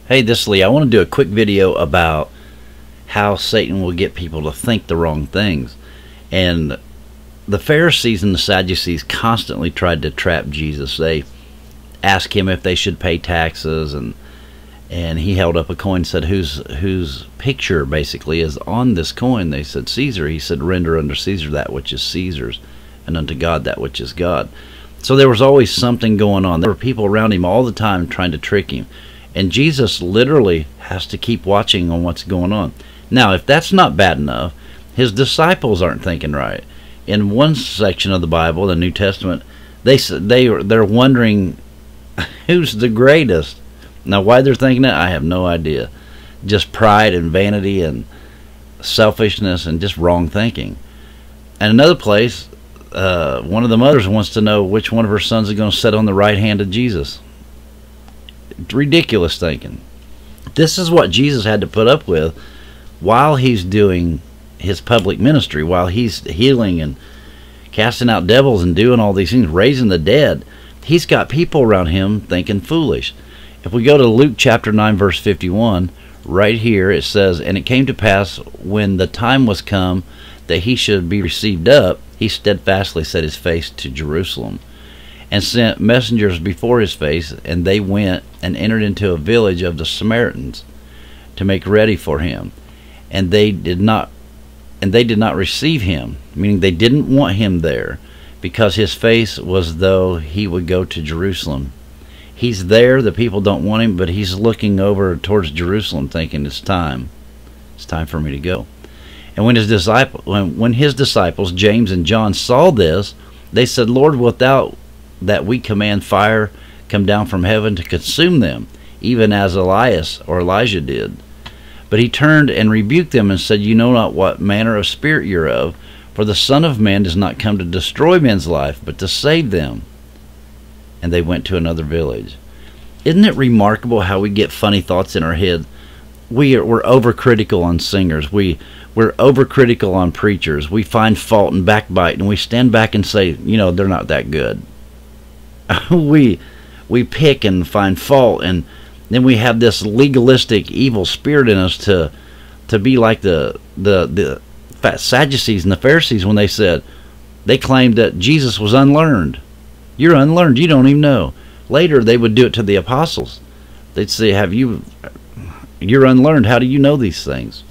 Hey, this is Lee. I want to do a quick video about how Satan will get people to think the wrong things. And the Pharisees and the Sadducees constantly tried to trap Jesus. They asked him if they should pay taxes, and he held up a coin and said, whose picture basically is on this coin? They said, Caesar. He said, render unto Caesar that which is Caesar's, and unto God that which is God. So there was always something going on. There were people around him all the time trying to trick him. And Jesus literally has to keep watching on what's going on. Now, if that's not bad enough, his disciples aren't thinking right. In one section of the Bible, the New Testament, they're wondering who's the greatest. Now, why they're thinking that, I have no idea. Just pride and vanity and selfishness and just wrong thinking. And another place, one of the mothers wants to know which one of her sons is going to sit on the right hand of Jesus. Ridiculous thinking. This is what Jesus had to put up with while he's doing his public ministry, while he's healing and casting out devils and doing all these things, raising the dead. He's got people around him thinking foolish. If we go to Luke chapter 9 verse 51, right here it says, and it came to pass when the time was come that he should be received up, he steadfastly set his face to Jerusalem, and sent messengers before his face, and they went and entered into a village of the Samaritans to make ready for him. And they did not receive him, meaning they didn't want him there, because his face was though he would go to Jerusalem. He's there, the people don't want him, but he's looking over towards Jerusalem thinking, it's time for me to go. And when his disciples James and John saw this, they said, Lord, wilt thou that we command fire come down from heaven to consume them, even as Elias or Elijah did? But he turned and rebuked them and said, you know not what manner of spirit you're of, for the Son of Man does not come to destroy men's life, but to save them. And they went to another village. Isn't it remarkable how we get funny thoughts in our head? We're overcritical on singers. We're overcritical on preachers. We find fault and backbite, and we stand back and say, you know, they're not that good. we pick and find fault, and then we have this legalistic evil spirit in us to be like the Sadducees and the Pharisees when they claimed that Jesus was unlearned. You're unlearned, you don't even know. Later they would do it to the apostles. They'd say, you're unlearned, how do you know these things?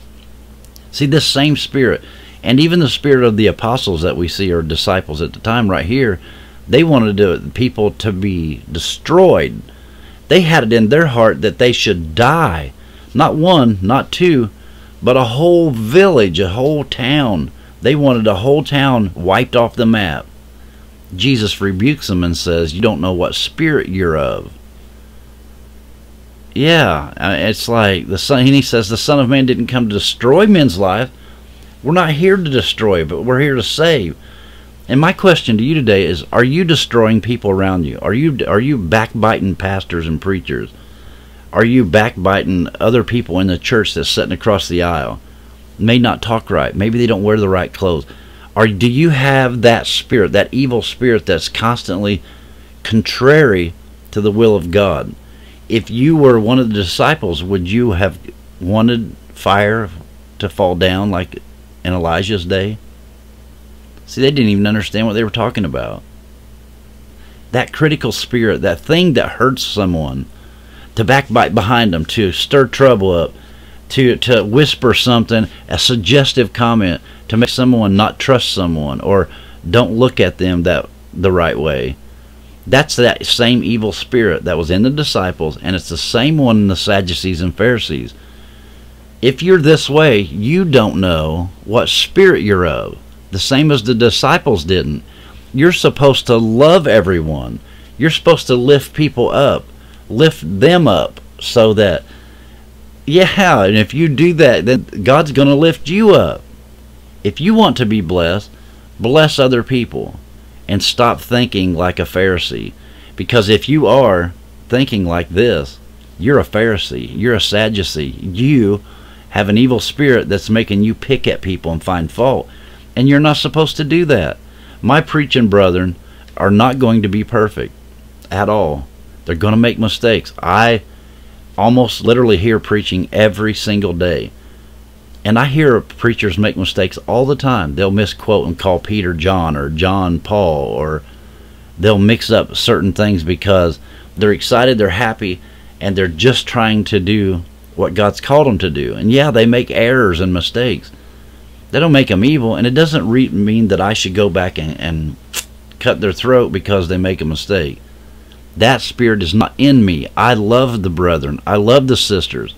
See, this same spirit, and even the spirit of the apostles that we see are disciples at the time right here, they wanted people to be destroyed. They had it in their heart that they should die. Not one, not two, but a whole village, a whole town. They wanted a whole town wiped off the map. Jesus rebukes them and says, you don't know what spirit you're of. Yeah, it's like he says the Son of Man didn't come to destroy men's life. We're not here to destroy, but we're here to save. And my question to you today is, are you destroying people around you? Are you backbiting pastors and preachers? Are you backbiting other people in the church that's sitting across the aisle? May not talk right. Maybe they don't wear the right clothes. Do you have that spirit, that evil spirit that's constantly contrary to the will of God? If you were one of the disciples, would you have wanted fire to fall down like in Elijah's day? See, they didn't even understand what they were talking about. That critical spirit, that thing that hurts someone, to backbite behind them, to stir trouble up, to whisper something, a suggestive comment, to make someone not trust someone or don't look at them the right way. That's that same evil spirit that was in the disciples, and it's the same one in the Sadducees and Pharisees. If you're this way, you don't know what spirit you're of. The same as the disciples didn't. You're supposed to love everyone. You're supposed to lift people up, lift them up, so that, yeah, and if you do that, then God's going to lift you up. If you want to be blessed, bless other people and stop thinking like a Pharisee. Because if you are thinking like this, you're a Pharisee, you're a Sadducee. You have an evil spirit that's making you pick at people and find fault. And you're not supposed to do that. My preaching brethren are not going to be perfect at all. They're going to make mistakes. I almost literally hear preaching every single day. And I hear preachers make mistakes all the time. They'll misquote and call Peter John or John Paul, or they'll mix up certain things because they're excited, they're happy, and they're just trying to do what God's called them to do. And yeah, they make errors and mistakes. They don't make them evil, and it doesn't mean that I should go back and cut their throat because they make a mistake. That spirit is not in me. I love the brethren. I love the sisters,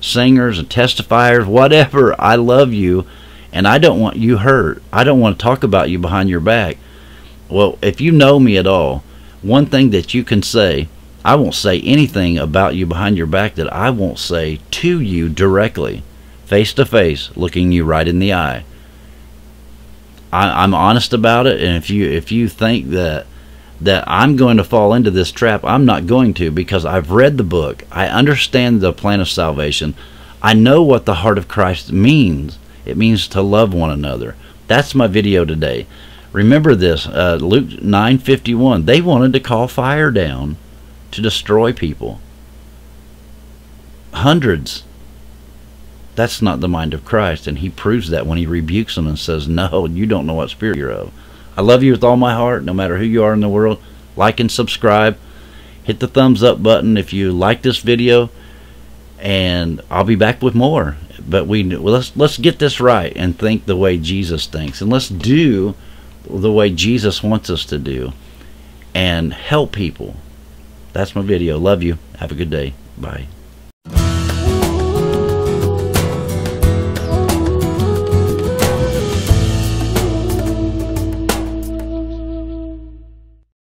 singers and testifiers, whatever. I love you, and I don't want you hurt. I don't want to talk about you behind your back. Well, if you know me at all, one thing that you can say, I won't say anything about you behind your back that I won't say to you directly, face to face, looking you right in the eye. I'm honest about it, and if you think that I'm going to fall into this trap, I'm not going to, because I've read the book. I understand the plan of salvation. I know what the heart of Christ means. It means to love one another. That's my video today. Remember this, Luke 9:51. They wanted to call fire down to destroy people. Hundreds. That's not the mind of Christ, and he proves that when he rebukes them and says, no, you don't know what spirit you're of. I love you with all my heart, no matter who you are in the world. Like and subscribe. Hit the thumbs up button if you like this video, and I'll be back with more. But let's get this right and think the way Jesus thinks, and let's do the way Jesus wants us to do, and help people. That's my video. Love you. Have a good day. Bye.